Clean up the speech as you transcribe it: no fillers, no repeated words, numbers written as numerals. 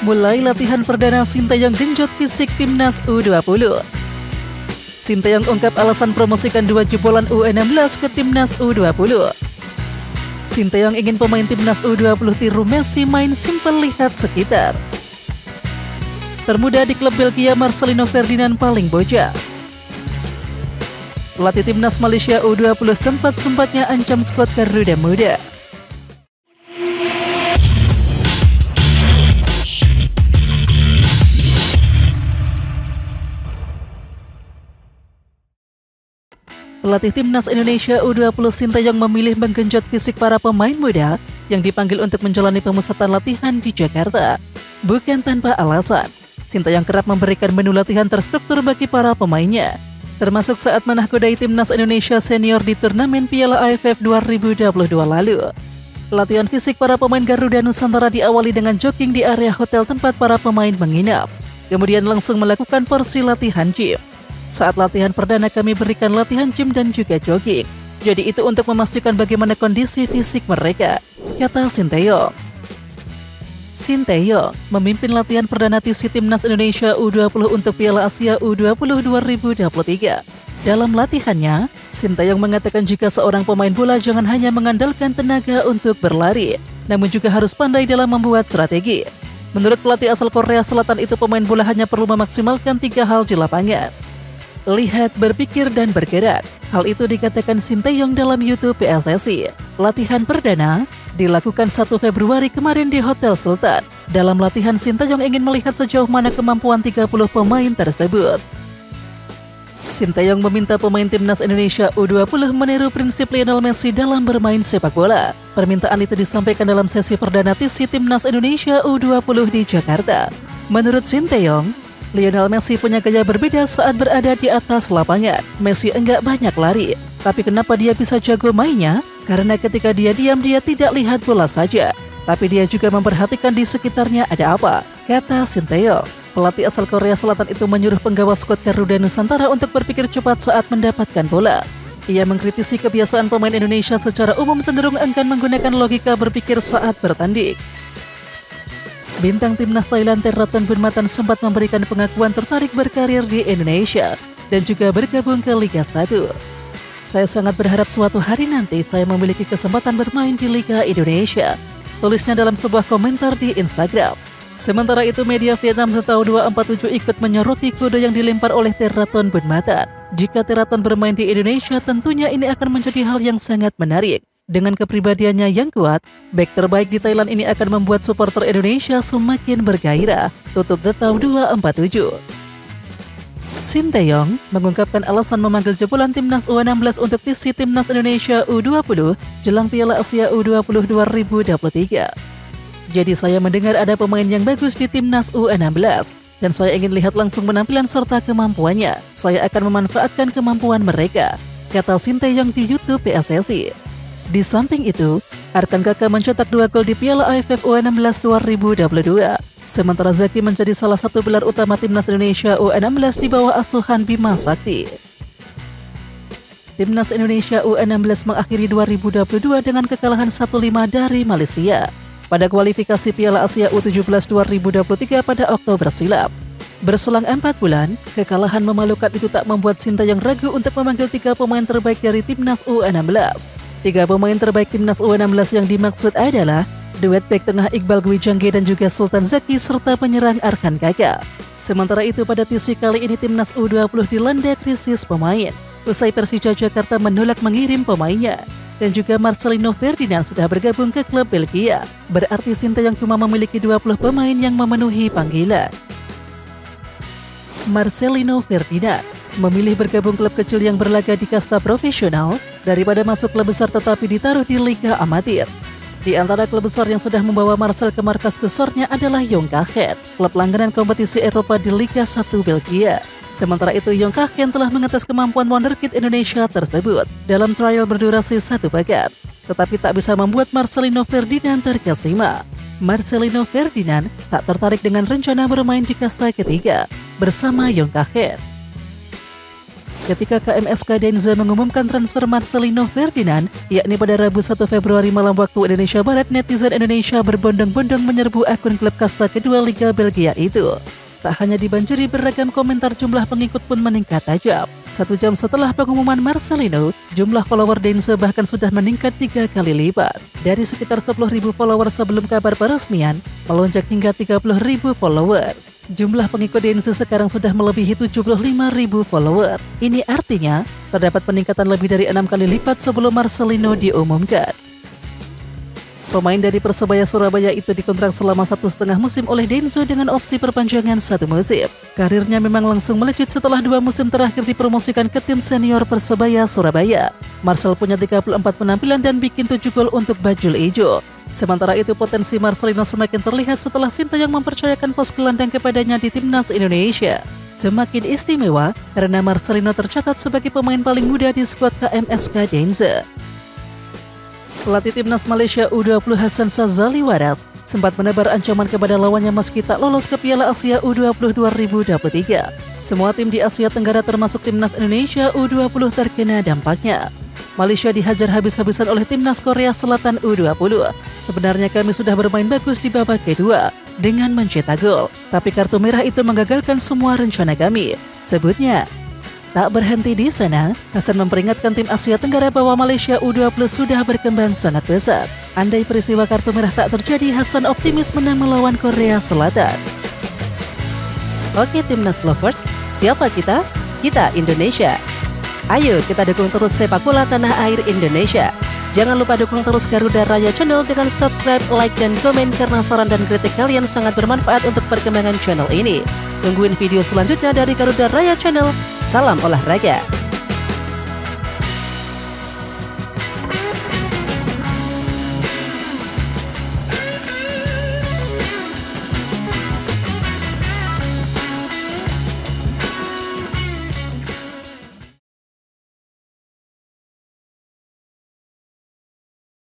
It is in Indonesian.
Mulai latihan perdana Sinteyong genjot fisik timnas U20. Sinteyong ungkap alasan promosikan 2 jebolan U16 ke timnas U20. Sinteyong ingin pemain timnas U20 tiru Messi main simpel lihat sekitar. Termuda di klub Belgia Marcelino Ferdinand paling bocah. Pelatih timnas Malaysia U20 sempat-sempatnya ancam skuad Garuda Muda. Pelatih timnas Indonesia U20 Sinteyong memilih menggenjot fisik para pemain muda yang dipanggil untuk menjalani pemusatan latihan di Jakarta. Bukan tanpa alasan, Sinteyong kerap memberikan menu latihan terstruktur bagi para pemainnya, termasuk saat menahkodai timnas Indonesia senior di turnamen Piala AFF 2022 lalu. Latihan fisik para pemain Garuda Nusantara diawali dengan jogging di area hotel tempat para pemain menginap, kemudian langsung melakukan porsi latihan gym. Saat latihan perdana kami berikan latihan gym dan juga jogging. Jadi itu untuk memastikan bagaimana kondisi fisik mereka, kata Sinteyong. Sinteyong memimpin latihan perdana timnas Indonesia U20 untuk Piala Asia U20 2023. Dalam latihannya, Sinteyong mengatakan jika seorang pemain bola jangan hanya mengandalkan tenaga untuk berlari, namun juga harus pandai dalam membuat strategi. Menurut pelatih asal Korea Selatan itu, pemain bola hanya perlu memaksimalkan 3 hal di lapangan: lihat, berpikir, dan bergerak. Hal itu dikatakan Sinteyong dalam YouTube PSSI. Latihan perdana dilakukan 1 Februari kemarin di Hotel Sultan. Dalam latihan, Sinteyong ingin melihat sejauh mana kemampuan 30 pemain tersebut. Sinteyong meminta pemain timnas Indonesia U20 meniru prinsip Lionel Messi dalam bermain sepak bola. Permintaan itu disampaikan dalam sesi perdana timnas Indonesia U20 di Jakarta. Menurut Sinteyong, Lionel Messi punya gaya berbeda saat berada di atas lapangan. Messi enggak banyak lari, tapi kenapa dia bisa jago mainnya? Karena ketika dia diam, dia tidak lihat bola saja, tapi dia juga memperhatikan di sekitarnya ada apa, kata Sinteyong. Pelatih asal Korea Selatan itu menyuruh penggawa skuad Garuda Nusantara untuk berpikir cepat saat mendapatkan bola. Ia mengkritisi kebiasaan pemain Indonesia secara umum cenderung enggan menggunakan logika berpikir saat bertanding. Bintang timnas Thailand Teraton Bunmatan sempat memberikan pengakuan tertarik berkarir di Indonesia dan juga bergabung ke Liga 1. Saya sangat berharap suatu hari nanti saya memiliki kesempatan bermain di Liga Indonesia, tulisnya dalam sebuah komentar di Instagram. Sementara itu, media Vietnam Setau 247 ikut menyoroti kode yang dilempar oleh Teraton Bunmatan. Jika Teraton bermain di Indonesia, tentunya ini akan menjadi hal yang sangat menarik. Dengan kepribadiannya yang kuat, bek terbaik di Thailand ini akan membuat supporter Indonesia semakin bergairah, tutup Setau 247. Sinteyong mengungkapkan alasan memanggil jebolan timnas U16 untuk timnas Indonesia U20 jelang Piala Asia U20 2023. Jadi saya mendengar ada pemain yang bagus di timnas U16 dan saya ingin lihat langsung penampilan serta kemampuannya. Saya akan memanfaatkan kemampuan mereka, kata Sinteyong di YouTube PSSI. Di samping itu, Arkan Kakak mencetak 2 gol di Piala AFF U16 2022. Sementara Zaki menjadi salah satu pilar utama timnas Indonesia U16 di bawah asuhan Bima Sakti. Timnas Indonesia U16 mengakhiri 2022 dengan kekalahan 1-5 dari Malaysia pada kualifikasi Piala Asia U17 2023 pada Oktober silam. Berselang 4 bulan, kekalahan memalukan itu tak membuat Sinteyong ragu untuk memanggil 3 pemain terbaik dari timnas U16. 3 pemain terbaik timnas U16 yang dimaksud adalah duet bek tengah Iqbal Gwijangge dan juga Sultan Zaki serta penyerang Arkan Kakak. Sementara itu, pada TC kali ini timnas U20 dilanda krisis pemain. Usai Persija Jakarta menolak mengirim pemainnya dan juga Marcelino Ferdinand sudah bergabung ke klub Belgia. Berarti Sinteyong cuma memiliki 20 pemain yang memenuhi panggilan. Marcelino Ferdinand memilih bergabung klub kecil yang berlaga di kasta profesional daripada masuk klub besar tetapi ditaruh di Liga Amatir. Di antara klub besar yang sudah membawa Marcel ke markas besarnya adalah Yonkhagen, klub langganan kompetisi Eropa di Liga 1 Belgia. Sementara itu, Yonkhagen telah mengetes kemampuan wonderkid Indonesia tersebut dalam trial berdurasi 1 pekan, tetapi tak bisa membuat Marcelino Ferdinand terkesima. Marcelino Ferdinand tak tertarik dengan rencana bermain di kasta ketiga bersama Yonkhagen. ketika KMSK Denza mengumumkan transfer Marcelino Ferdinand, yakni pada Rabu 1 Februari malam waktu Indonesia Barat, netizen Indonesia berbondong-bondong menyerbu akun klub kasta kedua Liga Belgia itu. Tak hanya dibanjiri beragam komentar, jumlah pengikut pun meningkat tajam. 1 jam setelah pengumuman Marcelino, jumlah follower Denza bahkan sudah meningkat 3 kali lipat. Dari sekitar 10.000 follower sebelum kabar peresmian, melonjak hingga 30.000 follower. Jumlah pengikut Denza sekarang sudah melebihi 75.000 follower. Ini artinya, terdapat peningkatan lebih dari 6 kali lipat sebelum Marcelino diumumkan. Pemain dari Persebaya Surabaya itu dikontrak selama 1,5 musim oleh Denza dengan opsi perpanjangan 1 musim. Karirnya memang langsung melejit setelah 2 musim terakhir dipromosikan ke tim senior Persebaya Surabaya. Marcel punya 34 penampilan dan bikin 7 gol untuk bajul ijo. Sementara itu potensi Marcelino semakin terlihat setelah Sintayong mempercayakan pos gelandang kepadanya di Timnas Indonesia. Semakin istimewa karena Marcelino tercatat sebagai pemain paling muda di skuad KMSK Denza. Pelatih Timnas Malaysia U20 Hassan Shazali Waras sempat menebar ancaman kepada lawannya meski tak lolos ke Piala Asia U20 2023. Semua tim di Asia Tenggara termasuk Timnas Indonesia U20 terkena dampaknya. Malaysia dihajar habis-habisan oleh Timnas Korea Selatan U20. Sebenarnya kami sudah bermain bagus di babak kedua dengan mencetak gol, tapi kartu merah itu menggagalkan semua rencana kami, sebutnya. Tak berhenti di sana, Hasan memperingatkan tim Asia Tenggara bahwa Malaysia U20 sudah berkembang sangat pesat. Andai peristiwa kartu merah tak terjadi, Hasan optimis menang melawan Korea Selatan. Oke Timnas Lovers, siapa kita? Kita Indonesia. Ayo kita dukung terus sepak bola tanah air Indonesia. Jangan lupa dukung terus Garuda Raya Channel dengan subscribe, like, dan komen karena saran dan kritik kalian sangat bermanfaat untuk perkembangan channel ini. Tungguin video selanjutnya dari Garuda Raya Channel. Salam olahraga.